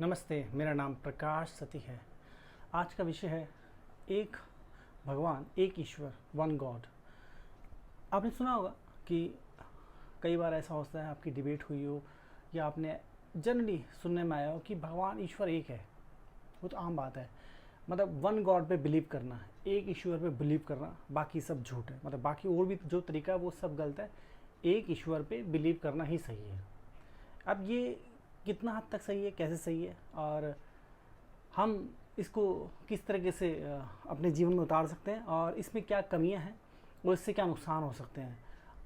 नमस्ते, मेरा नाम प्रकाश सती है। आज का विषय है एक भगवान, एक ईश्वर, वन गॉड। आपने सुना होगा कि कई बार ऐसा होता है, आपकी डिबेट हुई हो या आपने जनरली सुनने में आया हो कि भगवान ईश्वर एक है। वो तो आम बात है। मतलब वन गॉड पे बिलीव करना, एक ईश्वर पे बिलीव करना, बाकी सब झूठ है। मतलब बाकी और भी जो तरीका है वो सब गलत है। एक ईश्वर पे बिलीव करना ही सही है। अब ये कितना हद तक सही है, कैसे सही है, और हम इसको किस तरीके से अपने जीवन में उतार सकते हैं, और इसमें क्या कमियां हैं और इससे क्या नुकसान हो सकते हैं,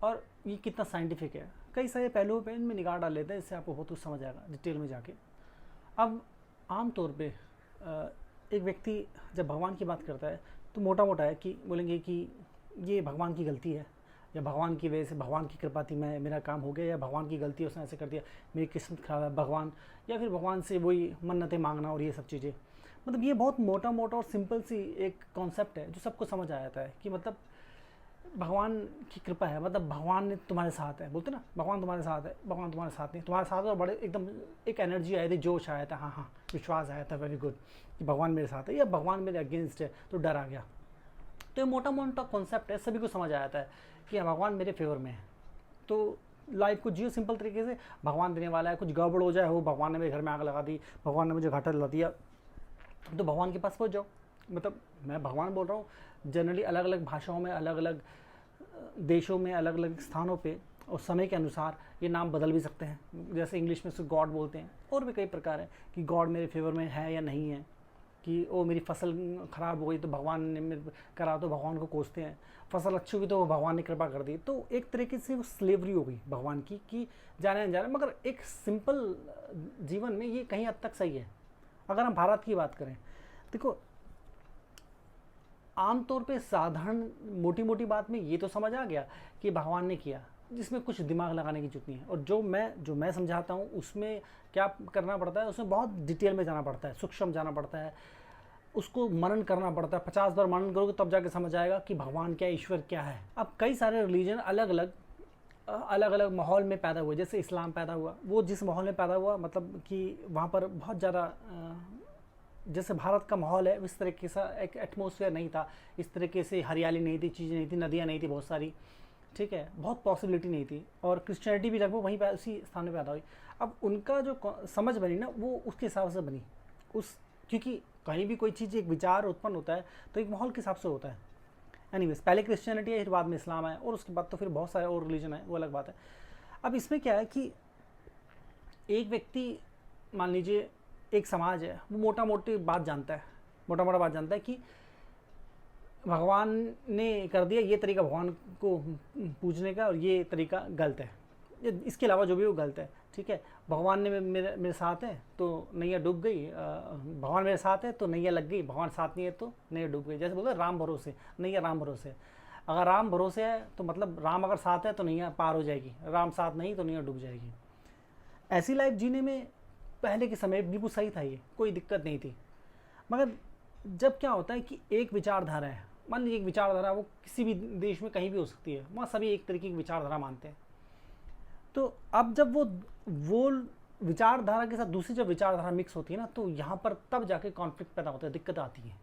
और ये कितना साइंटिफिक है। कई सारे पहलुओं पे इनमें निगाह डाल लेते हैं, इससे आपको बहुत कुछ समझ आएगा डिटेल में जाके। अब आम तौर पे एक व्यक्ति जब भगवान की बात करता है तो मोटा मोटा है कि बोलेंगे कि ये भगवान की गलती है, या भगवान की वजह से, भगवान की कृपा थी, मैं मेरा काम हो गया, या भगवान की गलती है, उसने ऐसे कर दिया, मेरी किस्मत खराब है भगवान, या फिर भगवान से वही मन्नतें मांगना और ये सब चीज़ें। मतलब ये बहुत मोटा मोटा और सिंपल सी एक कॉन्सेप्ट है जो सबको समझ आ जाता है कि मतलब भगवान की कृपा है, मतलब भगवान ने तुम्हारे साथ है। बोलते ना, भगवान तुम्हारे साथ है, भगवान तुम्हारे साथ नहीं, तुम्हारे साथ है। और बड़े एकदम एक एनर्जी आई थी, जोश आया था, हाँ हाँ, विश्वास आया था, वेरी गुड, कि भगवान मेरे साथ है या भगवान मेरे अगेंस्ट है, तो डर आ गया। तो ये मोटा मोटा कॉन्सेप्ट है, सभी को समझ आ जाता है कि भगवान मेरे फेवर में है। तो लाइफ को जियो सिंपल तरीके से, भगवान देने वाला है, कुछ गड़बड़ हो जाए हो, भगवान ने मेरे घर में आग लगा दी, भगवान ने मुझे घाटा दिला दिया, तो भगवान के पास पहुंच जाओ। मतलब मैं भगवान बोल रहा हूँ, जनरली अलग अलग भाषाओं में, अलग अलग देशों में, अलग अलग स्थानों पे और समय के अनुसार ये नाम बदल भी सकते हैं। जैसे इंग्लिश में से गॉड बोलते हैं, और भी कई प्रकार है कि गॉड मेरे फेवर में है या नहीं है, कि वो मेरी फसल ख़राब हो गई तो भगवान ने मेरे करा, तो भगवान को कोसते हैं। फसल अच्छी हुई तो वो भगवान ने कृपा कर दी। तो एक तरीके से वो स्लेवरी हो गई भगवान की, कि जाने अनजाने। मगर एक सिंपल जीवन में ये कहीं हद तक सही है। अगर हम भारत की बात करें, देखो आमतौर पे साधारण मोटी मोटी बात में ये तो समझ आ गया कि भगवान ने किया, जिसमें कुछ दिमाग लगाने की जरूरत नहीं है। और जो मैं समझाता हूँ उसमें क्या करना पड़ता है, उसमें बहुत डिटेल में जाना पड़ता है, सूक्ष्म जाना पड़ता है, उसको मनन करना पड़ता है। 50 बार मनन करोगे तब जाके समझ आएगा कि भगवान क्या, ईश्वर क्या है। अब कई सारे रिलीजन अलग अलग माहौल में पैदा हुए। जैसे इस्लाम पैदा हुआ, वो जिस माहौल में पैदा हुआ, मतलब कि वहाँ पर बहुत ज़्यादा जैसे भारत का माहौल है इस तरीके से एक एटमोसफेयर नहीं था, इस तरीके से हरियाली नहीं थी, चीज़ें नहीं थी, नदियाँ नहीं थी बहुत सारी, ठीक है, बहुत पॉसिबिलिटी नहीं थी। और क्रिश्चियनिटी भी लगभग वहीं पर उसी स्थान में पैदा हुई। अब उनका जो समझ बनी ना, वो उसके हिसाब से बनी। क्योंकि कहीं भी कोई चीज़, एक विचार उत्पन्न होता है तो एक माहौल के हिसाब से होता है। एनीवेज, पहले क्रिश्चियनिटी है, फिर बाद में इस्लाम है, और उसके बाद तो फिर बहुत सारे और रिलीजन है, वो अलग बात है। अब इसमें क्या है कि एक व्यक्ति, मान लीजिए एक समाज है, वो मोटा मोटी बात जानता है, मोटा मोटा बात जानता है कि भगवान ने कर दिया, ये तरीका भगवान को पूजने का, और ये तरीका गलत है, इसके अलावा जो भी वो गलत है, ठीक है। भगवान ने मेरे साथ है तो नैया डूब गई, भगवान मेरे साथ है तो नैया लग गई, भगवान साथ नहीं है तो नैया डूब गई। जैसे बोलते हैं राम भरोसे, नैया राम भरोसे। अगर राम भरोसे है तो मतलब राम अगर साथ है तो नैया पार हो जाएगी, राम साथ नहीं तो नैया डूब जाएगी। ऐसी लाइफ जीने में पहले के समय बिल्कुल सही था, ये कोई दिक्कत नहीं थी। मगर जब क्या होता है कि एक विचारधारा है, मान लीजिए एक विचारधारा, वो किसी भी देश में कहीं भी हो सकती है, वहाँ सभी एक तरीके की विचारधारा मानते हैं। तो अब जब वो विचारधारा के साथ दूसरी जब विचारधारा मिक्स होती है ना, तो यहाँ पर तब जाके कॉन्फ्लिक्ट पैदा होता है, दिक्कत आती है।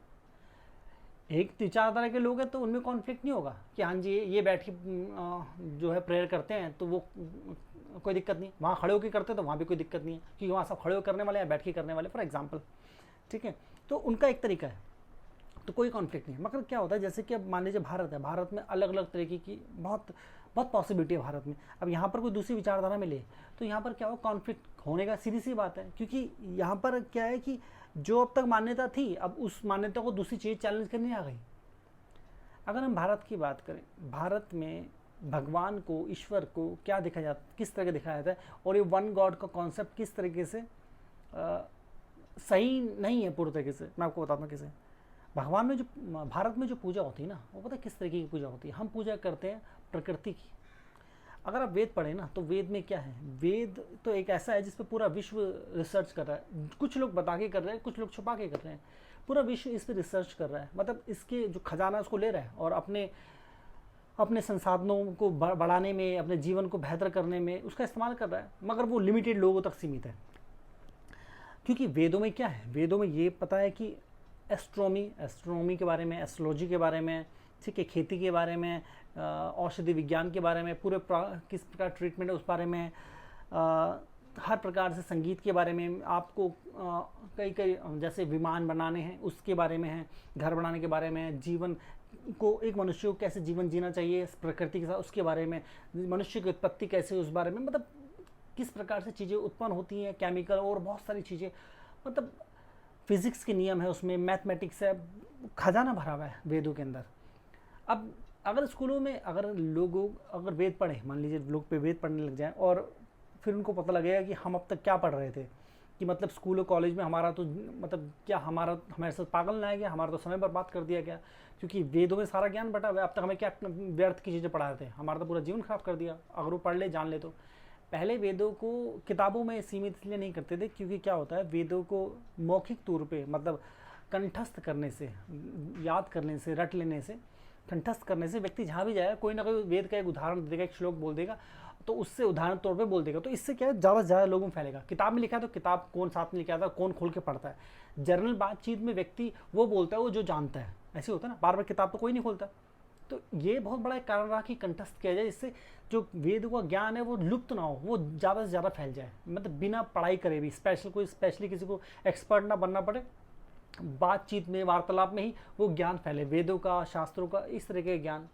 एक विचारधारा के लोग हैं तो उनमें कॉन्फ्लिक्ट नहीं होगा कि हाँ जी ये बैठ के जो है प्रेयर करते हैं तो वो कोई दिक्कत नहीं, वहाँ खड़े होकर करते हैं तो वहाँ भी कोई दिक्कत नहीं है, क्योंकि वहाँ सब खड़े होकर करने वाले हैं, बैठ के करने वाले, फॉर एग्जाम्पल, ठीक है। तो उनका एक तरीका है, तो कोई कॉन्फ्लिक्ट नहीं। मगर क्या होता है, जैसे कि अब मान लीजिए भारत है, भारत में अलग अलग तरीके की बहुत बहुत पॉसिबिलिटी है भारत में। अब यहाँ पर कोई दूसरी विचारधारा में ले तो यहाँ पर क्या हो, कॉन्फ्लिक्ट होने का सीधी सी बात है। क्योंकि यहाँ पर क्या है कि जो अब तक मान्यता थी, अब उस मान्यता को दूसरी चीज़ चैलेंज करने आ गई। अगर हम भारत की बात करें, भारत में भगवान को, ईश्वर को क्या देखा जाता, किस तरह का दिखाया जाता है, और ये वन गॉड का कॉन्सेप्ट किस तरीके से सही नहीं है पूरी तरीके से, मैं आपको बताता हूँ कैसे। भगवान में जो, भारत में जो पूजा होती है ना, वो पता है किस तरीके की पूजा होती है। हम पूजा करते हैं प्रकृति की। अगर आप वेद पढ़ें ना, तो वेद में क्या है, वेद तो एक ऐसा है जिस पे पूरा विश्व रिसर्च कर रहा है। कुछ लोग बता के कर रहे हैं, कुछ लोग छुपा के कर रहे हैं, पूरा विश्व इस पर रिसर्च कर रहा है। मतलब इसके जो खजाना है उसको ले रहा है, और अपने अपने संसाधनों को बढ़ाने में, अपने जीवन को बेहतर करने में उसका इस्तेमाल कर रहा है। मगर वो लिमिटेड लोगों तक सीमित है। क्योंकि वेदों में क्या है, वेदों में ये पता है कि एस्ट्रोनॉमी के बारे में, एस्ट्रोलॉजी के बारे में, ठीक है, खेती के बारे में, औषधि विज्ञान के बारे में, पूरे किस प्रकार ट्रीटमेंट है उस बारे में, हर प्रकार से संगीत के बारे में, आपको कई कई जैसे विमान बनाने हैं उसके बारे में है, घर बनाने के बारे में, जीवन को एक मनुष्य को कैसे जीवन जीना चाहिए प्रकृति के साथ उसके बारे में, मनुष्य की उत्पत्ति कैसे उस बारे में, मतलब किस प्रकार से चीज़ें उत्पन्न होती हैं, केमिकल और बहुत सारी चीज़ें, मतलब फिजिक्स के नियम है उसमें, मैथमेटिक्स है, खजाना भरा हुआ है वेदों के अंदर। अब अगर स्कूलों में अगर वेद पढ़े, मान लीजिए लोग पे वेद पढ़ने लग जाएं और फिर उनको पता लगेगा कि हम अब तक क्या पढ़ रहे थे, कि मतलब स्कूल और कॉलेज में हमारा तो मतलब क्या हमारे साथ पागल ना है गया, हमारा तो समय बर्बाद कर दिया गया, क्योंकि वेदों में सारा ज्ञान बटा हुआ है। अब तक हमें क्या व्यर्थ की चीज़ें पढ़ा रहे थे, हमारा तो पूरा जीवन खराब कर दिया अगर वो पढ़ ले जान ले तो। पहले वेदों को किताबों में सीमित इसलिए नहीं करते थे क्योंकि क्या होता है, वेदों को मौखिक तौर पे मतलब कंठस्थ करने से, याद करने से, रट लेने से, कंठस्थ करने से व्यक्ति जहाँ भी जाएगा कोई ना कोई वेद का एक उदाहरण देगा, एक श्लोक बोल देगा, तो उससे उदाहरण तौर पे बोल देगा, तो इससे क्या है ज़्यादा से ज़्यादा लोगों में फैलेगा। किताब में लिखा है तो किताब कौन साथ में लिखा था, कौन खोल के पढ़ता है। जर्नल बातचीत में व्यक्ति वो बोलता है वो जो जानता है, ऐसे होता है ना, बार बार किताब तो कोई नहीं खोलता। तो ये बहुत बड़ा एक कारण रहा कि कंठस्थ किया जाए, जिससे जो वेद का ज्ञान है वो लुप्त ना हो, वो ज़्यादा से ज़्यादा फैल जाए, मतलब बिना पढ़ाई करे भी, स्पेशली किसी को एक्सपर्ट ना बनना पड़े, बातचीत में, वार्तालाप में ही वो ज्ञान फैले, वेदों का, शास्त्रों का, इस तरह के ज्ञान।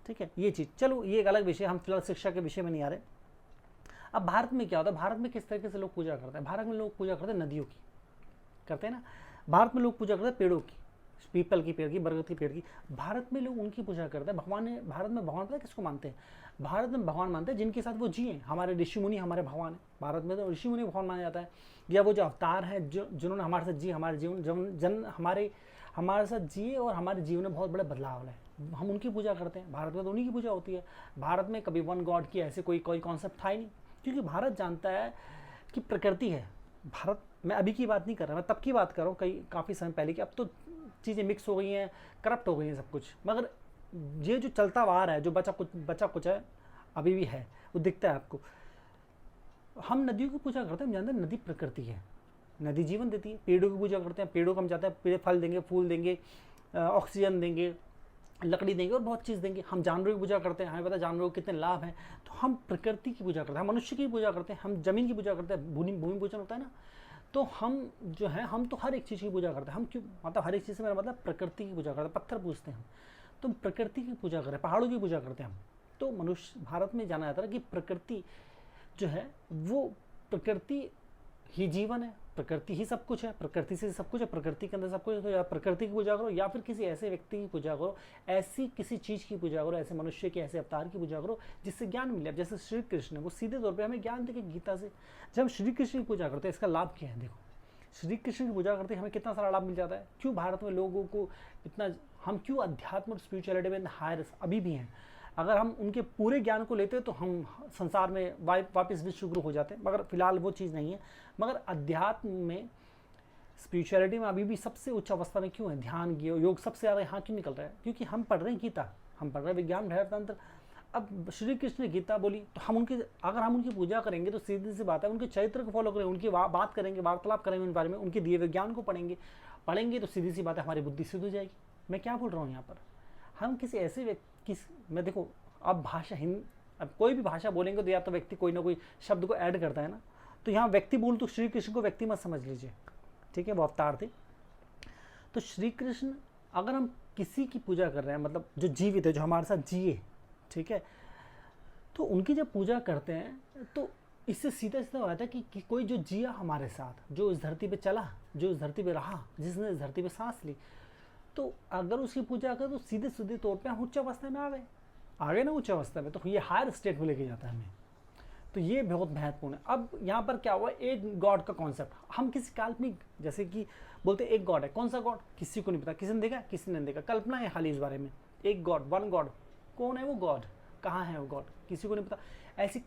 ठीक है, ये चीज़, चलो ये एक अलग विषय, हम फिलहाल शिक्षा के विषय में नहीं आ रहे। अब भारत में क्या होता है, भारत में किस तरीके से लोग पूजा करते हैं, भारत में लोग पूजा करते हैं नदियों की, करते हैं ना, भारत में लोग पूजा करते हैं पेड़ों की, पीपल की पेड़ की, बरगद की पेड़ की, भारत में लोग उनकी पूजा करते हैं। भगवान ने, भारत में भगवान पता है किसको मानते हैं, भारत में भगवान मानते हैं जिनके साथ वो जिए, हमारे ऋषि मुनि हमारे भगवान है, भारत में तो ऋषि मुनि भगवान माना जाता है, या वो जो अवतार हैं जिन्होंने हमारे साथ जिए, हमारे जीवन हमारे साथ जिए और हमारे जीवन में बहुत बड़े बदलाव लाए, हम उनकी पूजा करते हैं। भारत में तो उन्हीं की पूजा होती है। भारत में कभी वन गॉड की ऐसे कोई कॉन्सेप्ट था ही नहीं, क्योंकि भारत जानता है कि प्रकृति है। भारत, मैं अभी की बात नहीं कर रहा, मैं तब की बात कर रहा हूँ, काफ़ी समय पहले की। अब तो चीज़ें मिक्स हो गई हैं, करप्ट हो गई हैं सब कुछ, मगर ये जो चलता आ रहा है, जो बचा कुछ है अभी भी है, वो दिखता है आपको। हम नदियों की पूजा करते हैं, हम जानते हैं नदी प्रकृति है, नदी जीवन देती है। पेड़ों की पूजा करते हैं, पेड़ों को हम चाहते हैं पेड़ फल देंगे, फूल देंगे, ऑक्सीजन देंगे, लकड़ी देंगे और बहुत चीज़ देंगे। हम जानवरों की पूजा करते हैं, हमें पता है जानवरों के कितने लाभ हैं, तो हम प्रकृति की पूजा करते हैं, हम मनुष्य की पूजा करते हैं, हम जमीन की पूजा करते हैं, भूमि पूजन होता है ना। तो हम जो है, हम तो हर एक चीज़ की पूजा करते हैं। हम क्यों, मतलब हर एक चीज़ से मेरा मतलब प्रकृति की पूजा करते हैं, पत्थर पूजते हैं हम, तो प्रकृति की पूजा करें, पहाड़ों की पूजा करते हैं हम। तो मनुष्य, भारत में जाना जाता है कि प्रकृति जो है वो प्रकृति ही जीवन है, प्रकृति ही सब कुछ है, प्रकृति से सब कुछ है, प्रकृति के अंदर सब कुछ है। तो या प्रकृति की पूजा करो या फिर किसी ऐसे व्यक्ति की पूजा करो, ऐसी किसी चीज़ की पूजा करो, ऐसे मनुष्य के, ऐसे अवतार की पूजा करो जिससे ज्ञान मिले। जैसे श्री कृष्ण, वो सीधे तौर पे हमें ज्ञान देंगे गीता से। जब हम श्री कृष्ण की पूजा करते हैं, इसका लाभ क्या है, देखो श्री कृष्ण की पूजा करते हैं हमें कितना सारा लाभ मिल जाता है। क्यों भारत में लोगों को इतना, हम क्यों अध्यात्म और स्पिरिचुअलिटी में हायर अभी भी हैं। अगर हम उनके पूरे ज्ञान को लेते तो हम संसार में वापस विश्व गुरु हो जाते, मगर फिलहाल वो चीज़ नहीं है। मगर अध्यात्म में, स्पिरिचुअलिटी में अभी भी सबसे उच्च अवस्था में क्यों है, ध्यान योग सबसे ज़्यादा यहाँ क्यों निकल रहा है, क्योंकि हम पढ़ रहे हैं गीता, हम पढ़ रहे हैं विज्ञान भैरव तंत्र। अब श्री कृष्ण ने गीता बोली तो हम अगर हम उनकी पूजा करेंगे तो सीधी सी बात है, उनके चरित्र को फॉलो करेंगे, उनकी बात करेंगे, वार्तालाप करेंगे उनके बारे में, उनके दिए विज्ञान को पढ़ेंगे तो सीधी सी बात है हमारी बुद्धि सिद्ध हो जाएगी। मैं क्या बोल रहा हूँ यहाँ पर, हम किसी ऐसे व्यक्ति, मैं देखो अब भाषा अब कोई भी भाषा बोलेंगे तो या तो व्यक्ति कोई ना कोई शब्द को ऐड करता है ना, तो यहाँ व्यक्ति बोल तो श्री कृष्ण को व्यक्ति मत समझ लीजिए, ठीक है, वो अवतार थे। तो श्री कृष्ण, अगर हम किसी की पूजा कर रहे हैं, मतलब जो जीवित है, जो हमारे साथ जिए, ठीक है, तो उनकी जब पूजा करते हैं तो इससे सीधा सीधा हो जाता है कि कोई जो जिया हमारे साथ, जो इस धरती पे चला, जो इस धरती पे रहा, जिसने इस धरती पे सांस ली, तो अगर उसकी पूजा करें तो सीधे सीधे तौर पे हम उच्च अवस्था में आ गए ना, उच्च अवस्था में, तो ये हायर स्टेट में लेके जाता है हमें। तो ये बहुत महत्वपूर्ण है। अब यहाँ पर क्या हुआ, एक गॉड का कॉन्सेप्ट, हम किसी काल्पनिक, जैसे कि बोलते एक गॉड है, कौन सा गॉड किसी को नहीं पता, किसी ने देखा, किसी ने देखा, कल्पना है खाली इस बारे में। एक गॉड, वन गॉड, कौन है वो गॉड, कहाँ है वो गॉड, किसी को नहीं पता। ऐसी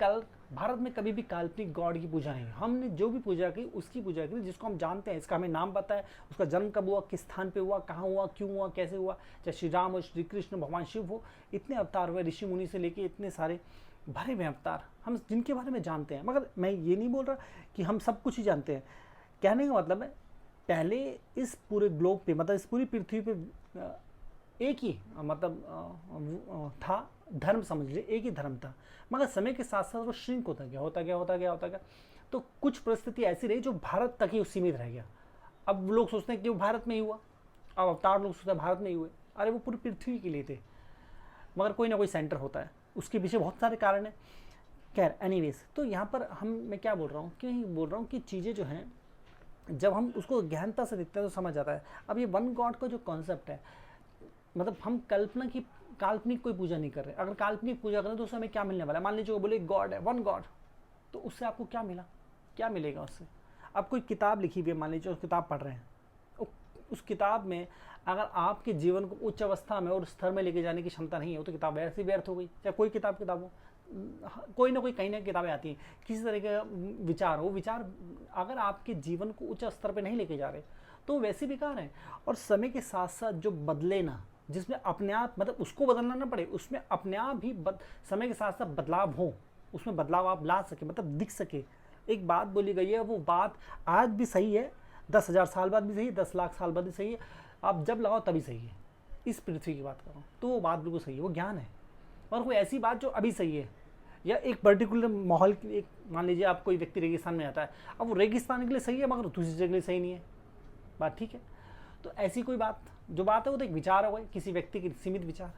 भारत में कभी भी काल्पनिक गॉड की पूजा नहीं, हमने जो भी पूजा की उसकी पूजा की जिसको हम जानते हैं, इसका हमें नाम पता है, उसका जन्म कब हुआ, किस स्थान पे हुआ, कहाँ हुआ, क्यों हुआ, कैसे हुआ, चाहे श्री राम हो, श्री कृष्ण, भगवान शिव हो, इतने अवतार हुए, ऋषि मुनि से लेके इतने सारे भरे हुए अवतार हम जिनके बारे में जानते हैं। मगर मैं ये नहीं बोल रहा कि हम सब कुछ ही जानते हैं, कहने का मतलब है, पहले इस पूरे ग्लोब पे, मतलब इस पूरी पृथ्वी पे एक ही था धर्म, समझ लीजिए एक ही धर्म था, मगर समय के साथ साथ वो श्रिंक होता गया, तो कुछ परिस्थिति ऐसी रही जो भारत तक ही सीमित रह गया। अब लोग सोचते हैं कि वो भारत में ही हुआ, अब अवतार लोग सोचते हैं भारत में ही हुए, अरे वो पूरी पृथ्वी के लिए थे, मगर कोई ना कोई सेंटर होता है, उसके पीछे बहुत सारे कारण हैं। खैर एनीवेज, तो यहाँ पर मैं क्या बोल रहा हूँ कि चीज़ें जो हैं जब हम उसको गहनता से देखते हैं तो समझ आता है। अब ये वन गॉड का जो कॉन्सेप्ट है, मतलब हम काल्पनिक कोई पूजा नहीं कर रहे। अगर काल्पनिक पूजा करें तो उससे हमें क्या मिलने वाला है? मान लीजिए वो बोले गॉड है, वन गॉड, तो उससे आपको क्या मिला, क्या मिलेगा उससे? अब कोई किताब लिखी हुई है, मान लीजिए उस किताब पढ़ रहे हैं, उस किताब में अगर आपके जीवन को उच्च अवस्था में और स्तर में लेके जाने की क्षमता नहीं है तो किताब वैसे व्यर्थ हो गई। चाहे कोई किताब हो, कोई ना कोई कहीं ना किताबें आती हैं, किसी तरह का विचार हो, विचार अगर आपके जीवन को उच्च स्तर पे नहीं लेके जा रहे तो वैसे बेकार है। और समय के साथ साथ जो बदले ना, जिसमें अपने आप, मतलब उसको बदलना ना पड़े, उसमें अपने आप भी समय के साथ साथ बदलाव हो, उसमें बदलाव आप ला सके, मतलब दिख सके। एक बात बोली गई है, वो बात आज भी सही है, 10,000 साल बाद भी सही है, 10 लाख साल बाद भी सही है, आप जब लगाओ तभी सही है। इस पृथ्वी की बात कर रहा हूँ, तो वो बात बिल्कुल सही है, वो ज्ञान है। और कोई ऐसी बात जो अभी सही है, या एक पर्टिकुलर माहौल, एक मान लीजिए आप कोई व्यक्ति रेगिस्तान में आता है, अब वो रेगिस्तान के लिए सही है मगर दूसरी जगह के लिए सही नहीं है, बात ठीक है। तो ऐसी कोई बात, जो बात है वो तो एक विचार हो गई, किसी व्यक्ति के सीमित विचार।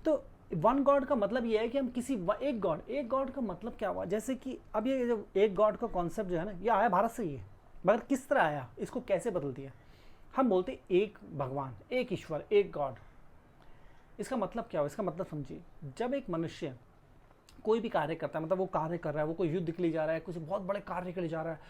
तो वन गॉड का मतलब ये है कि हम किसी एक गॉड का मतलब क्या हुआ, जैसे कि अब ये जो एक गॉड का कॉन्सेप्ट जो है ना, ये आया भारत से ही है, मगर किस तरह आया, इसको कैसे बदल दिया। हम बोलते एक भगवान, एक ईश्वर, एक गॉड। इसका मतलब क्या हुआ, इसका मतलब समझिए, जब एक मनुष्य कोई भी कार्य करता है, मतलब वो कार्य कर रहा है, वो कोई युद्ध के लिए जा रहा है, कुछ बहुत बड़े कार्य के लिए जा रहा है,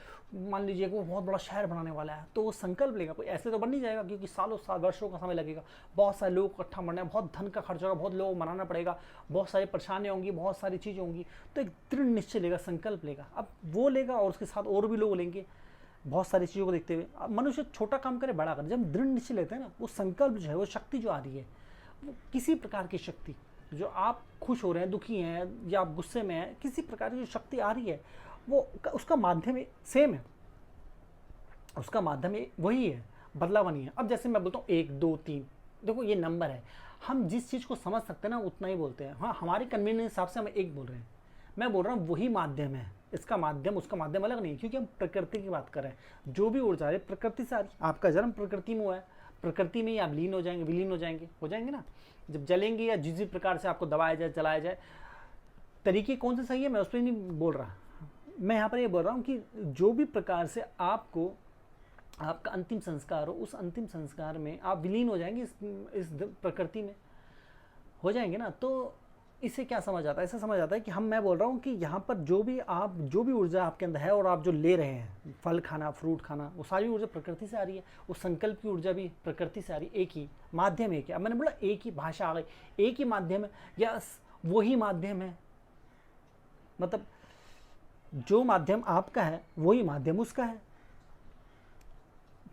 मान लीजिए कि वो बहुत बड़ा शहर बनाने वाला है, तो वो संकल्प लेगा, कोई ऐसे तो बन नहीं जाएगा, क्योंकि सालों साल वर्षों का समय लगेगा, बहुत सारे लोग इकट्ठा मरना है, बहुत धन का खर्च होगा, बहुत लोगों को मनाना पड़ेगा, बहुत सारी परेशानियाँ होंगी, बहुत सारी चीज़ें होंगी, तो एक दृढ़ निश्चय लेगा, संकल्प लेगा। अब वो लेगा और उसके साथ और भी लोग लेंगे, बहुत सारी चीज़ों को देखते हुए। अब मनुष्य छोटा काम करे बड़ा करे, जब दृढ़ निश्चय लेते हैं ना, वो संकल्प जो है, वो शक्ति जो आ रही है, वो किसी प्रकार की शक्ति, जो आप खुश हो रहे हैं, दुखी हैं, या आप गुस्से में हैं, किसी प्रकार की जो शक्ति आ रही है, वो उसका माध्यम सेम है, उसका माध्यम वही है, बदलाव नहीं है। अब जैसे मैं बोलता हूँ 1 2 3, देखो ये नंबर है, हम जिस चीज़ को समझ सकते हैं ना उतना ही बोलते हैं। हाँ, हमारी कन्वीनियंस हिसाब से हम एक बोल रहे हैं, मैं बोल रहा हूँ वही माध्यम है, इसका माध्यम उसका माध्यम अलग नहीं, क्योंकि हम प्रकृति की बात कर रहे हैं। जो भी ऊर्जा है प्रकृति से आ रही, आपका जन्म प्रकृति में हुआ है, प्रकृति में ही आप लीन हो जाएंगे, विलीन हो जाएंगे ना, जब जलेंगे, या जिस भी प्रकार से आपको दबाया जाए, जलाया जाए, तरीके कौन से सही है मैं उस पर नहीं बोल रहा, मैं यहाँ पर ये बोल रहा हूँ कि जो भी प्रकार से आपको आपका अंतिम संस्कार हो, उस अंतिम संस्कार में आप विलीन हो जाएंगे, इस प्रकृति में हो जाएंगे ना। तो इससे क्या समझ आता है, ऐसा समझ आता है कि मैं बोल रहा हूँ कि यहाँ पर जो भी ऊर्जा आपके अंदर है और आप जो ले रहे हैं, फल खाना, फ्रूट खाना, वो सारी ऊर्जा प्रकृति से आ रही है, वो संकल्प की ऊर्जा भी प्रकृति से आ रही है, एक ही माध्यम, एक है। अब मैंने बोला एक ही भाषा आ गई, एक ही माध्यम है, या वही माध्यम है, मतलब जो माध्यम आपका है वही माध्यम उसका है,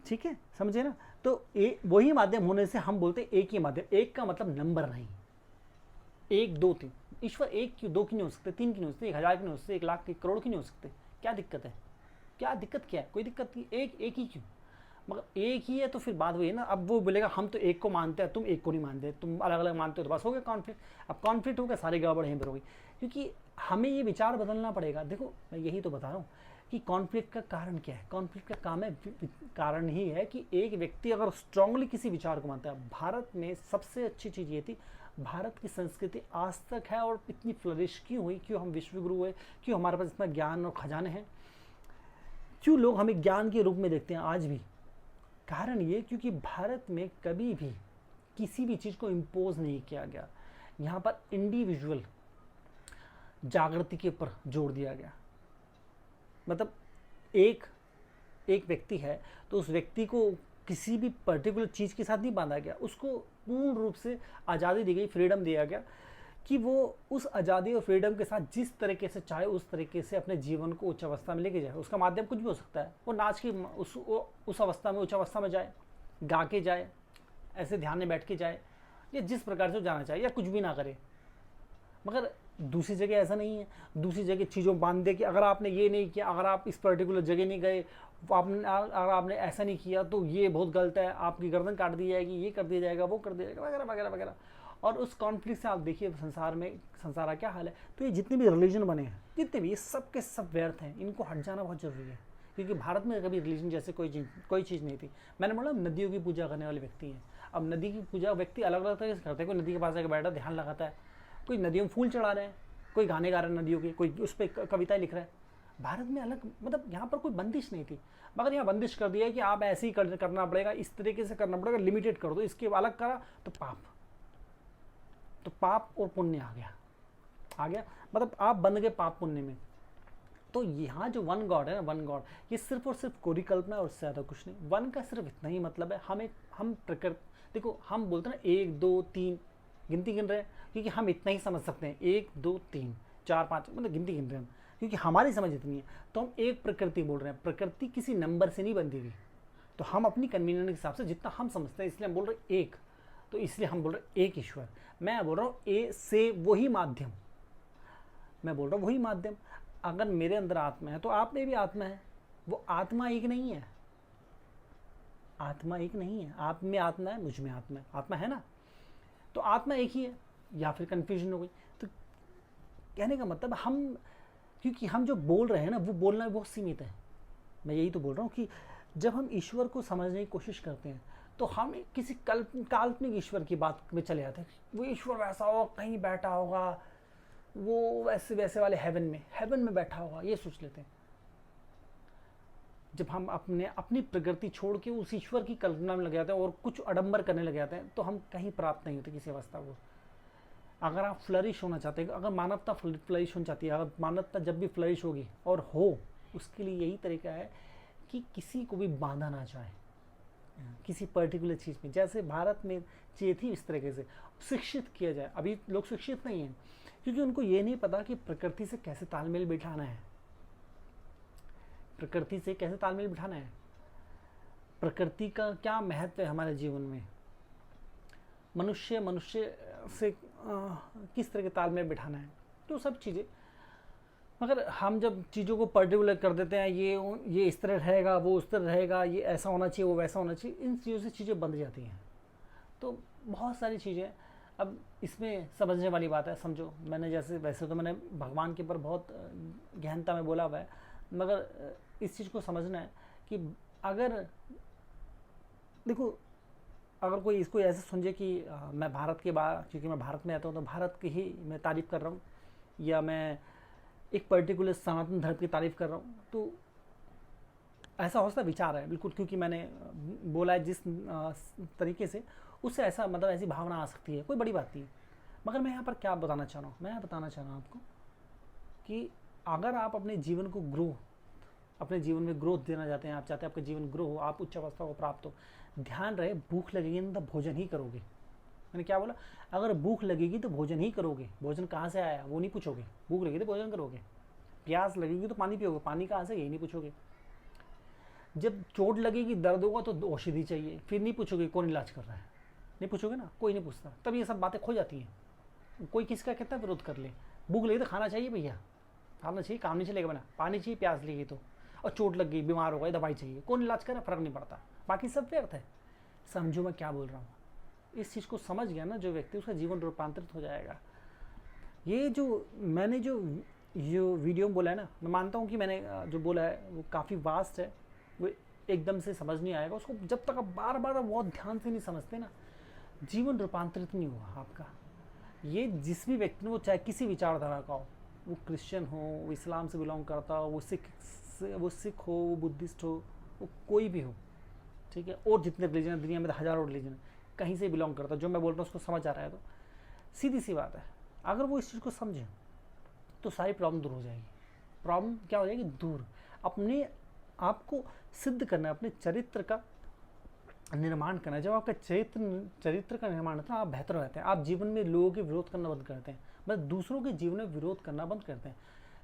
ठीक है, समझे ना। तो वही माध्यम होने से हम बोलते हैं एक ही माध्यम। एक का मतलब नंबर नहीं, 1 2 3, ईश्वर एक क्यों, 2 की नहीं हो सकते, 3 की नहीं हो सकते, 1000 की नहीं हो सकते, 1 लाख की, करोड़ की नहीं हो सकते, क्या दिक्कत है, क्या दिक्कत क्या है, कोई दिक्कत नहीं, एक ही क्यों, मगर एक ही है तो फिर बात वही है ना। अब वो बोलेगा हम तो एक को मानते हैं, तुम एक को नहीं मानते, तुम अलग अलग मानते हो, तो बस हो गया कॉन्फ्लिक्ट। अब कॉन्फ्लिक्ट हो गया, सारी गड़बड़ यहीं पर होगी, क्योंकि हमें ये विचार बदलना पड़ेगा। देखो मैं यही तो बता रहा हूँ कि कॉन्फ्लिक्ट का कारण क्या है, कॉन्फ्लिक्ट का काम है, कारण ही है कि एक व्यक्ति अगर स्ट्रांगली किसी विचार को मानता है। भारत में सबसे अच्छी चीज़ ये थी, भारत की संस्कृति आज तक है और इतनी फ्लरिश क्यों हुई, क्यों हम विश्वगुरु हुए, क्यों हमारे पास इतना ज्ञान और खजाने हैं, क्यों लोग हमें ज्ञान के रूप में देखते हैं आज भी। कारण ये क्योंकि भारत में कभी भी किसी भी चीज़ को इम्पोज नहीं किया गया, यहाँ पर इंडिविजुअल जागृति के ऊपर जोर दिया गया। मतलब एक व्यक्ति है तो उस व्यक्ति को किसी भी पर्टिकुलर चीज़ के साथ नहीं बांधा गया, उसको पूर्ण रूप से आज़ादी दी गई, फ्रीडम दिया गया कि वो उस आज़ादी और फ्रीडम के साथ जिस तरीके से चाहे उस तरीके से अपने जीवन को उच्च अवस्था में लेके जाए। उसका माध्यम कुछ भी हो सकता है, वो नाच की उस अवस्था में, उच्च अवस्था में जाए, गा के जाए, ऐसे ध्यान में बैठ के जाए, या जिस प्रकार से वो जाना चाहे, या कुछ भी ना करे, मगर दूसरी जगह ऐसा नहीं है, दूसरी जगह चीज़ों बांध दे कि अगर आपने ये नहीं किया, अगर आप इस पर्टिकुलर जगह नहीं गए, अगर आपने ऐसा नहीं किया तो ये बहुत गलत है, आपकी गर्दन काट दी जाएगी, ये कर दिया जाएगा, वो कर दिया जाएगा, वगैरह वगैरह वगैरह। और उस कॉन्फ्लिक्ट से आप देखिए संसार का क्या हाल है। तो ये जितने भी रिलीजन बने हैं, जितने भी, ये सब के सब व्यर्थ हैं, इनको हट जाना बहुत ज़रूरी है। क्योंकि भारत में कभी रिलीजन जैसे कोई चीज़ नहीं थी। मैंने बोला नदियों की पूजा करने वाले व्यक्ति हैं। अब नदी की पूजा व्यक्ति अलग अलग तरीके से करते हैं। कोई नदी के पास आकर बैठा ध्यान लगाता है, कोई नदियों में फूल चढ़ा रहे हैं, कोई गाने गा रहे हैं नदियों के, कोई उस पर कविताएं लिख रहा है। भारत में अलग, मतलब यहाँ पर कोई बंदिश नहीं थी, मगर यहाँ बंदिश कर दिया है कि आप ऐसे ही करना पड़ेगा, इस तरीके से करना पड़ेगा, लिमिटेड कर दो, इसके अलग करा तो पाप और पुण्य आ गया, मतलब आप बन गए पाप पुण्य में। तो यहाँ जो वन गॉड है ना, वन गॉड, ये सिर्फ और सिर्फ कोरी कल्पना और उससे ज़्यादा कुछ नहीं। वन का सिर्फ इतना ही मतलब है, हम प्रकृति, देखो हम बोलते हैं ना 1 2 3 गिनती गिन रहे हैं, क्योंकि हम इतना ही समझ सकते हैं, 1 2 3 4 5, मतलब गिनती गिन रहे हैं हम, क्योंकि हमारी समझ इतनी है। तो हम एक प्रकृति बोल रहे हैं, प्रकृति किसी नंबर से नहीं बनती हुई। तो हम अपनी कन्वीनियंस के हिसाब से जितना हम समझते हैं, इसलिए हम बोल रहे हैं एक, तो इसलिए हम बोल रहे हैं एक ईश्वर। मैं बोल रहा हूँ ए से वही माध्यम, मैं बोल रहा हूँ वही माध्यम। अगर मेरे अंदर आत्मा है तो आप में भी आत्मा है, वो आत्मा एक नहीं है, आत्मा एक नहीं है। आप में आत्मा है, मुझ में आत्मा है, आत्मा है ना, तो आत्मा एक ही है। या फिर कंफ्यूजन हो गई। तो कहने का मतलब क्योंकि हम जो बोल रहे हैं ना, वो बोलना बहुत सीमित है। मैं यही तो बोल रहा हूँ कि जब हम ईश्वर को समझने की कोशिश करते हैं तो हम किसी काल्पनिक ईश्वर की बात में चले जाते हैं। वो ईश्वर वैसा होगा, कहीं बैठा होगा, वो वैसे वाले हेवन में बैठा होगा, ये सोच लेते हैं। जब हम अपनी प्रकृति छोड़ के उस ईश्वर की कल्पना में लग जाते हैं और कुछ आडंबर करने लग जाते हैं, तो हम कहीं प्राप्त नहीं होते किसी अवस्था को। अगर आप फ्लरिश होना चाहते हैं, अगर मानवता फ्लरिश होना चाहती है, अगर मानवता जब भी फ्लरिश होगी और हो, उसके लिए यही तरीका है कि किसी को भी बांधा ना जाए किसी पर्टिकुलर चीज़ में। जैसे भारत में चाहिए थी, इस तरीके से शिक्षित किया जाए। अभी लोग शिक्षित नहीं हैं क्योंकि उनको ये नहीं पता कि प्रकृति से कैसे तालमेल बिठाना है, प्रकृति से कैसे तालमेल बिठाना है, प्रकृति का क्या महत्व है हमारे जीवन में, मनुष्य से किस तरह के तालमेल बिठाना है, तो सब चीज़ें। मगर हम जब चीज़ों को पर्टिकुलर कर देते हैं, ये इस तरह रहेगा, वो उस तरह रहेगा, ये ऐसा होना चाहिए, वो वैसा होना चाहिए, इन चीज़ों से चीज़ें बंध जाती हैं। तो बहुत सारी चीज़ें, अब इसमें समझने वाली बात है। समझो, मैंने वैसे तो मैंने भगवान के ऊपर बहुत गहनता में बोला हुआ है, मगर इस चीज़ को समझना है कि अगर देखो, अगर कोई इसको ऐसे समझे कि मैं भारत के बाहर, क्योंकि मैं भारत में रहता हूँ तो भारत की ही मैं तारीफ़ कर रहा हूँ, या मैं एक पर्टिकुलर सनातन धर्म की तारीफ़ कर रहा हूँ, तो ऐसा हो सकता विचार है बिल्कुल, क्योंकि मैंने बोला है जिस तरीके से, उससे ऐसा मतलब ऐसी भावना आ सकती है, कोई बड़ी बात नहीं है। मगर मैं यहाँ पर क्या बताना चाह रहा हूँ, मैं बताना चाह रहा हूँ आपको कि अगर आप अपने जीवन को अपने जीवन में ग्रोथ देना चाहते हैं, आप चाहते हैं आपका जीवन ग्रो हो, आप उच्च अवस्था को प्राप्त हो, ध्यान रहे भूख लगेगी तो भोजन ही करोगे। मैंने क्या बोला, अगर भूख लगेगी तो भोजन ही करोगे। भोजन कहाँ से आया वो नहीं पूछोगे, भूख लगेगी तो भोजन करोगे। प्यास लगेगी तो पानी पियोगे, पानी कहाँ से, यही नहीं पूछोगे। जब चोट लगेगी, दर्द होगा तो औषधि चाहिए, फिर नहीं पूछोगे कौन इलाज कर रहा है, नहीं पूछोगे ना, कोई नहीं पूछता। तब ये सब बातें खो जाती हैं। कोई किसका कितना विरोध कर ले, भूख लगी तो खाना चाहिए भैया, खाना चाहिए, काम नहीं चलेगा बना, पानी चाहिए, प्यास लगी तो, और चोट लग गई, बीमार हो गए, दवाई चाहिए, कौन इलाज करे, फर्क नहीं पड़ता, बाकी सब व्यर्थ है। समझो मैं क्या बोल रहा हूँ। इस चीज़ को समझ गया ना जो व्यक्ति, उसका जीवन रूपांतरित हो जाएगा। ये जो मैंने जो वीडियो में बोला है ना, मैं मानता हूँ कि मैंने जो बोला है वो काफ़ी वास्ट है, वो एकदम से समझ नहीं आएगा उसको। जब तक आप बार बार बहुत ध्यान से नहीं समझते ना, जीवन रूपांतरित नहीं हुआ आपका। ये जिस भी व्यक्ति ने, वो चाहे किसी विचारधारा का हो, वो क्रिश्चियन हो, वो इस्लाम से बिलोंग करता हो, वो सिख हो, वो बुद्धिस्ट हो, वो कोई भी हो, ठीक है, और जितने रिलीजन है दुनिया में, हज़ारों रिलीजन है, कहीं से बिलोंग करता है, जो मैं बोल रहा हूँ उसको समझ आ रहा है, तो सीधी सी बात है, अगर वो इस चीज़ को समझे तो सारी प्रॉब्लम दूर हो जाएगी। प्रॉब्लम क्या हो जाएगी, दूर। अपने आप को सिद्ध करना है, अपने चरित्र का निर्माण करना है। जब आपका चरित्र का निर्माण होता है, आप बेहतर रहते हैं। आप जीवन में लोगों के विरोध करना बंद करते हैं, मतलब दूसरों के जीवन में विरोध करना बंद करते हैं।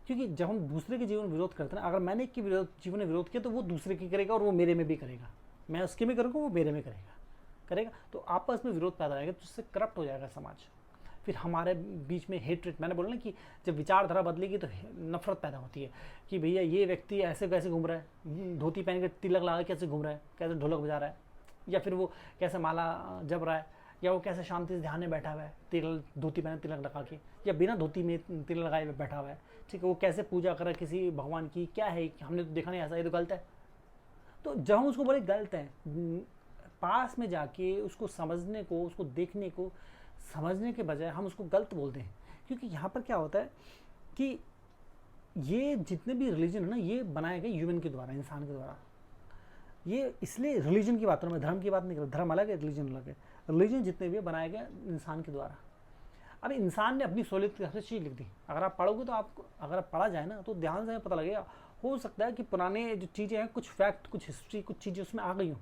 क्योंकि जब हम दूसरे के जीवन में विरोध करते हैं, अगर मैंने एक के जीवन में विरोध किया तो वो दूसरे की करेगा और वो मेरे में भी करेगा, मैं उसके में करूँगा, वो मेरे में करेगा। तो आपस में विरोध पैदा रहेगा, तो उससे करप्ट हो जाएगा समाज। फिर हमारे बीच में हेट्रेट, मैंने बोला ना कि जब विचारधारा बदलेगी तो नफरत पैदा होती है कि भैया ये व्यक्ति ऐसे कैसे घूम रहा है, धोती पहन के तिलक लगा के कैसे घूम रहा है, कैसे ढोलक बजा रहा है, या फिर वो कैसे माला जप रहा है, या वो कैसे शांति से ध्यान में बैठा हुआ है तिलक धोती पहने तिलक लगा के, या बिना धोती में तिलक लगाए हुए बैठा हुआ है, ठीक है, वो कैसे पूजा कर रहा है किसी भगवान की, क्या है हमने तो देखा नहीं ऐसा, ये तो गलत है। तो जब हम उसको बोले गलत है, पास में जाके उसको समझने को, उसको देखने को, समझने के बजाय हम उसको गलत बोलते हैं। क्योंकि यहाँ पर क्या होता है कि ये जितने भी रिलीजन है ना, ये बनाए गए ह्यूमन के द्वारा, इंसान के द्वारा। ये इसलिए रिलीजन की बात करूँ मैं, धर्म की बात नहीं कर रहा, धर्म अलग है, रिलीजन अलग है। रिलीजन जितने भी बनाए गए इंसान के द्वारा। अब इंसान ने अपनी सहूलियत की चीज़ लिख दी। अगर आप पढ़ोगे तो आपको, अगर आप पढ़ा जाए ना तो ध्यान से पता लगेगा, हो सकता है कि पुराने जो चीज़ें हैं, कुछ फैक्ट, कुछ हिस्ट्री, कुछ चीज़ें उसमें आ गई हों,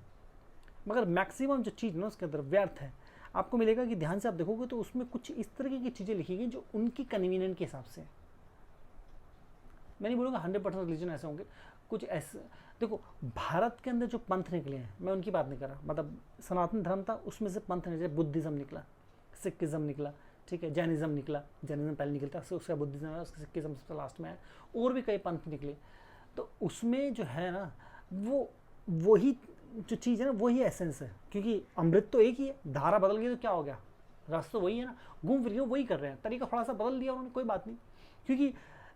मगर मैक्सिमम जो चीज़ ना उसके अंदर व्यर्थ है। आपको मिलेगा कि ध्यान से आप देखोगे तो उसमें कुछ इस तरीके की चीज़ें लिखी गई जो उनकी कन्वीनियंट के हिसाब से। मैं नहीं बोलूँगा 100% रिलीजन ऐसे होंगे, कुछ ऐसे। देखो भारत के अंदर जो पंथ निकले हैं, मैं उनकी बात नहीं कर रहा, मतलब सनातन धर्म था उसमें से पंथ निकले, बुद्धिज़्म निकला, सिखिज़्म निकला, ठीक है, जैनिज़्म निकला, जैनिज़्म पहले निकलता है, उसका बुद्धिज़्म है, उसका सिखिज़्म सबसे लास्ट में है, और भी कई पंथ निकले। तो उसमें जो है ना, वो वही जो चीज़ है ना, वही एसेंस है। क्योंकि अमृत तो एक ही है, धारा बदल गई तो क्या हो गया, रास्ता तो वही है ना, घूम फिर के वही कर रहे हैं, तरीका थोड़ा सा बदल दिया उन्होंने, कोई बात नहीं। क्योंकि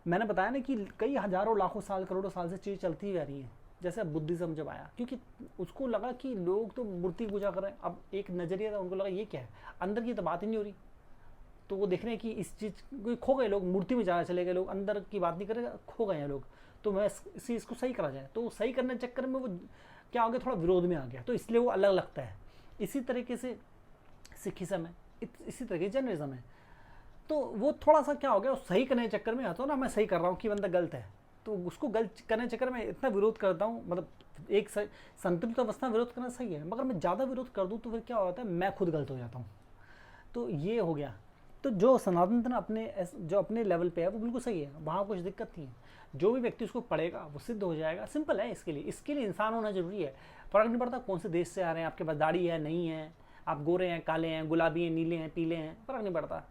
मैंने बताया ना कि कई हज़ारों लाखों साल, करोड़ों साल से चीज़ चलती ही आ रही है। जैसे बुद्धिज़्म जब आया, क्योंकि उसको लगा कि लोग तो मूर्ति पूजा कर रहे हैं, अब एक नज़रिया था, उनको लगा ये क्या है, अंदर की तो बात ही नहीं हो रही। तो वो देख रहे हैं कि इस चीज़ खो गए लोग, मूर्ति में ज़्यादा चले गए लोग, अंदर की बात नहीं करेगा, खो गए हैं लोग। तो मैं इसको सही करा जाए, तो सही करने के चक्कर में वो क्या हो गया, थोड़ा विरोध में आ गया, तो इसलिए वो अलग लगता है। इसी तरीके से सिखिज़्म है, इसी तरीके से जैनिज़्म है। तो वो थोड़ा सा क्या हो गया, सही करने के चक्कर में आता हूँ ना, मैं सही कर रहा हूँ कि बंदा गलत है, तो उसको गलत करने के चक्कर में इतना विरोध करता हूँ। मतलब एक संतुलित अवस्था में विरोध करना सही है, मगर मैं ज़्यादा विरोध कर दूँ तो फिर क्या होता है, मैं खुद गलत हो जाता हूँ। तो ये हो गया। तो जो सनातन धर्म अपने लेवल पे है वो बिल्कुल सही है, वहाँ कुछ दिक्कत नहीं है। जो भी व्यक्ति उसको पढ़ेगा वो सिद्ध हो जाएगा, सिंपल है। इसके लिए इंसान होना जरूरी है। फ़र्क नहीं पड़ता कौन से देश से आ रहे हैं, आपके पास दाढ़ी है नहीं है, आप गोरे हैं काले हैं, गुलाबी हैं नीले हैं पीले हैं, फ़र्क नहीं पड़ता,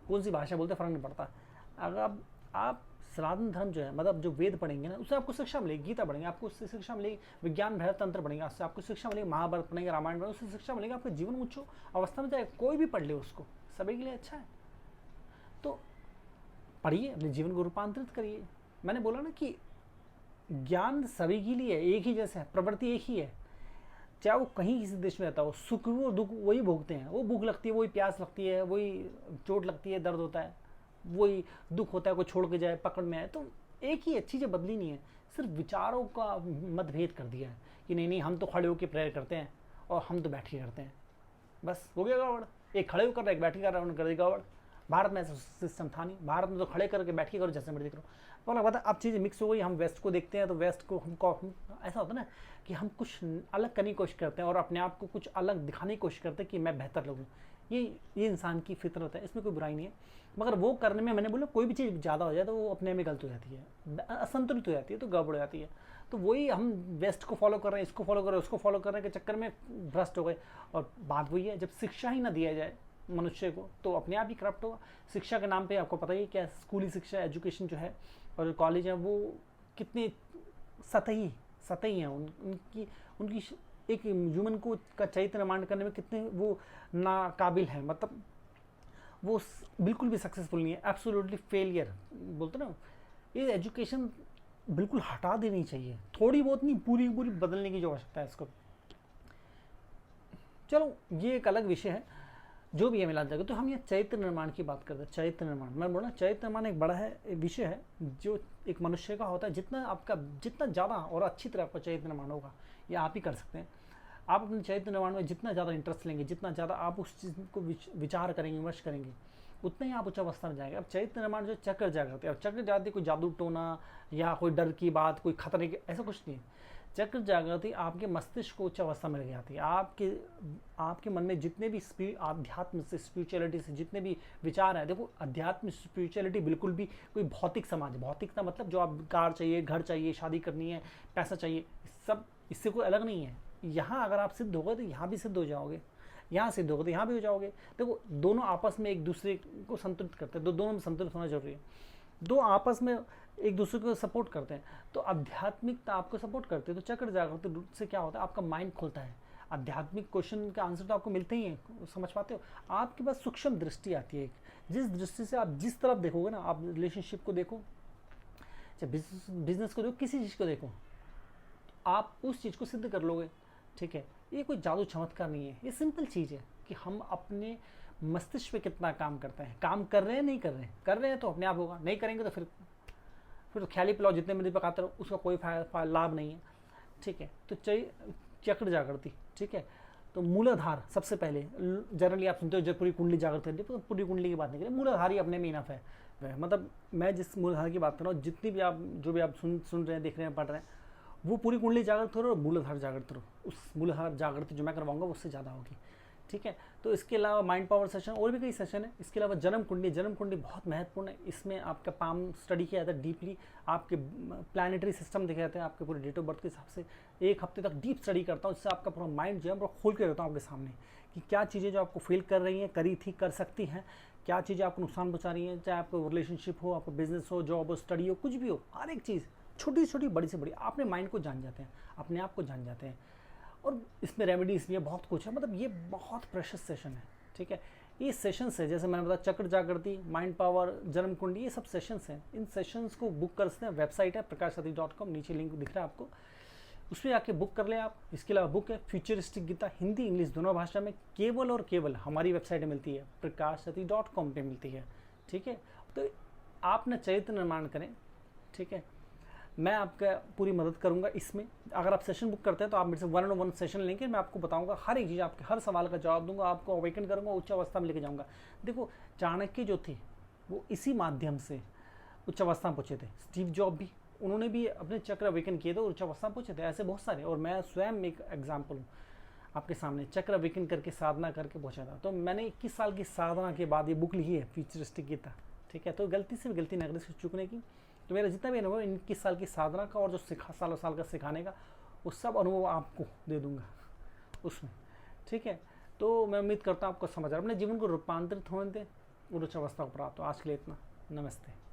कौन सी भाषा बोलते फ़र्क नहीं पड़ता। अगर आप सनातन धर्म जो है, मतलब जो वेद पढ़ेंगे ना, उससे आपको शिक्षा मिलेगी, गीता पढ़ेंगे आपको उससे शिक्षा मिलेगी, विज्ञान भैरव तंत्र पढ़ेंगे उससे आपको शिक्षा मिलेगी, महाभारत पढ़ेंगे, रामायण पढ़ेंगे उससे शिक्षा मिलेगी, आपका जीवन उच्च अवस्था में जाए, कोई भी पढ़ ले उसको, सभी के लिए अच्छा है। तो पढ़िए, अपने जीवन को रूपांतरित करिए। मैंने बोला ना कि ज्ञान सभी के लिए एक ही जैसा है, प्रवृत्ति एक ही है, चाहे वो कहीं किसी देश में रहता हो, सुख और दुख वही भोगते हैं। वो भूख लगती है, वही प्यास लगती है, वही चोट लगती है, दर्द होता है, वही दुख होता है, कोई छोड़ के जाए, पकड़ में आए, तो एक ही है, चीज़ें बदली नहीं है, सिर्फ विचारों का मतभेद कर दिया है कि नहीं हम तो खड़े होकर प्रेयर करते हैं और हम तो बैठ के करते हैं, बस हो गया गड़बड़। एक खड़े होकर एक बैठ के कर रहा है, उन्होंने कर दी गड़बड़। भारत में ऐसा सिस्टम था नहीं, भारत में तो खड़े करके बैठ के करो जैसे मर्जी करो। तो पता अब चीज़ें मिक्स हो गई, हम वेस्ट को देखते हैं तो वेस्ट को हम ऐसा होता है ना कि हम कुछ अलग करने की कोशिश करते हैं और अपने आप को कुछ अलग दिखाने की कोशिश करते हैं कि मैं बेहतर लगूँ। ये इंसान की फितरत है, इसमें कोई बुराई नहीं है, मगर वो करने में, मैंने बोला कोई भी चीज़ ज़्यादा हो जाए तो वो अपने में गलत हो जाती है, असंतुलित हो जाती है, तो गड़बड़ हो जाती है। तो वही हम वेस्ट को फॉलो कर रहे हैं, इसको फॉलो कर रहे हैं, उसको फॉलो करने के चक्कर में भ्रष्ट हो गए। और बात वही है, जब शिक्षा ही ना दिया जाए मनुष्य को तो अपने आप ही करप्ट होगा। शिक्षा के नाम पे आपको पता ही क्या, स्कूली शिक्षा, एजुकेशन जो है और कॉलेज है वो कितने सतही हैं, उनकी एक ह्यूमन को का चरित्र निर्माण करने में कितने वो नाकाबिल है, मतलब वो बिल्कुल भी सक्सेसफुल नहीं है, एब्सोल्युटली फेलियर बोलते ना। ये एजुकेशन बिल्कुल हटा देनी चाहिए, थोड़ी बहुत नहीं, पूरी बदलने की जो आवश्यकता है इसको। चलो ये एक अलग विषय है, जो भी है मिला जाएगा। तो हम ये चरित्र निर्माण की बात करते हैं। चरित्र निर्माण, मैं बोला चरित्र निर्माण एक बड़ा है विषय है जो एक मनुष्य का होता है। जितना ज़्यादा और अच्छी तरह आपका चरित्र निर्माण होगा, ये आप ही कर सकते हैं। आप अपने चरित्र निर्माण में जितना ज़्यादा इंटरेस्ट लेंगे, जितना ज़्यादा आप उस चीज़ को विचार करेंगे, विमर्श करेंगे, उतना ही आप उच्च अवस्था में जाएंगे। अब चरित्र निर्माण जो चक्र जागृति, अब चक्र जागृति कोई जादू टोना या कोई डर की बात, कोई खतरे की, ऐसा कुछ नहीं है। चक्र जागृति आपके मस्तिष्क को उच्च अवस्था में ले जाती है। आपके मन में जितने भी आध्यात्म से, स्पिरिचुअलिटी से जितने भी विचार हैं, देखो अध्यात्म स्पिरिचुअलिटी बिल्कुल भी कोई भौतिक समाज, भौतिकता मतलब जो आप कार चाहिए, घर चाहिए, शादी करनी है, पैसा चाहिए, सब इससे कोई अलग नहीं है। यहाँ अगर आप सिद्ध हो गए तो यहाँ भी सिद्ध हो जाओगे। यहाँ सिद्ध होगा तो यहाँ भी हो जाओगे। देखो दोनों आपस में एक दूसरे को संतुलित करते हैं, दोनों में संतुलित होना जरूरी है। दो आपस में एक दूसरे को सपोर्ट करते हैं, तो आध्यात्मिकता आपको सपोर्ट करती है। तो चक्र जागृति से क्या होता है, आपका माइंड खुलता है, आध्यात्मिक क्वेश्चन का आंसर तो आपको मिलते ही हैं, समझ पाते हो। आपके पास सूक्ष्म दृष्टि आती है, जिस दृष्टि से आप जिस तरफ देखोगे ना, आप रिलेशनशिप को देखो, चाहे बिजनेस को देखो, किसी चीज़ को देखो, आप उस चीज़ को सिद्ध कर लोगे। ठीक है, ये कोई जादू चमत्कार नहीं है, ये सिंपल चीज़ है कि हम अपने मस्तिष्क पे कितना काम करते हैं, काम कर रहे हैं नहीं कर रहे हैं तो अपने आप होगा, नहीं करेंगे तो फिर तो ख्याली पुलाव जितने मर्जी पकाते रहो, उसका कोई लाभ नहीं है। ठीक है, तो चाहिए चक्र जागृति। ठीक है, तो मूलाधार सबसे पहले, जनरली आप सुनते हो जब पूरी कुंडली जागृत करती है, तो पूरी कुंडली की बात नहीं करें, मूलाधार ही अपने में इनफ है। मतलब मैं जिस मूलाधार की बात कर रहा हूँ, जितनी भी आप जो भी आप सुन रहे हैं, देख रहे हैं, पढ़ रहे हैं, वो पूरी कुंडली जागृत हो रही है और मूलाधार जागृत हो, उस मूलाधार जागृति जो मैं करवाऊंगा उससे ज़्यादा होगी। ठीक है, तो इसके अलावा माइंड पावर सेशन और भी कई सेशन है। इसके अलावा जन्म कुंडली बहुत महत्वपूर्ण है। इसमें आपका पाम स्टडी किया जाता है डीपली, आपके प्लानिटरी सिस्टम देखे जाते हैं, आपके पूरे डेट ऑफ बर्थ के हिसाब से 1 हफ्ते तक डीप स्टडी करता हूँ, जिससे आपका पूरा माइंड जो है पूरा खोल के रहता हूँ आपके सामने कि क्या चीज़ें जो आपको फेल कर रही हैं, करी थी, कर सकती हैं, क्या चीज़ें आपको नुकसान पहुँचा रही हैं, चाहे आपको रिलेशनशिप हो, आपका बिजनेस हो, जॉब हो, स्टडी हो, कुछ भी हो, हर एक चीज़ छोटी छोटी बड़ी से बड़ी अपने माइंड को जान जाते हैं, अपने आप को जान जाते हैं। और इसमें रेमेडीज भी है, बहुत कुछ है, मतलब ये बहुत प्रेशियस सेशन है। ठीक है, ये सेशंस है, जैसे मैंने बताया चक्र जागृति, माइंड पावर, जन्म कुंडली, ये सब सेशंस हैं। इन सेशंस को बुक कर सकते हैं, वेबसाइट है prakashsathi.com, नीचे लिंक दिख रहा है आपको, उस पर आके बुक कर लें आप। इसके अलावा बुक है फ्यूचरिस्टिक गीता, हिंदी इंग्लिश दोनों भाषा में, केवल और केवल हमारी वेबसाइट में मिलती है, prakashsathi.com पे मिलती है। ठीक है, तो आप ना चरित्र निर्माण करें। ठीक है, मैं आपका पूरी मदद करूंगा इसमें। अगर आप सेशन बुक करते हैं तो आप मेरे से 1-on-1 सेशन लेंगे, मैं आपको बताऊंगा हर एक चीज़, आपके हर सवाल का जवाब दूंगा, आपको अवेकन करूंगा, उच्च अवस्था में लेके जाऊंगा। देखो चाणक्य जो थे वो इसी माध्यम से उच्च अवस्था में पहुँचे थे, स्टीव जॉब भी, उन्होंने भी अपने चक्र अवेकन किए थे और उच्च अवस्था में पहुँचे थे, ऐसे बहुत सारे। और मैं स्वयं एक एग्जाम्पल हूँ आपके सामने, चक्र अवेकन करके साधना करके पहुँचा था। तो मैंने 21 साल की साधना के बाद ये बुक लिखी है फ्यूचरिस्टिक गीता। ठीक है, तो गलती से भी गलती न करें चुकने की। तो मेरा जितना भी अनुभव 21 साल की साधना का और जो सालों साल का सिखाने का, वो सब अनुभव आपको दे दूंगा उसमें। ठीक है, तो मैं उम्मीद करता हूँ आपको समझ आ रहा है। अपने जीवन को रूपांतरित होने दें और उच्च अवस्था को प्राप्त हो। आज के लिए इतना, नमस्ते।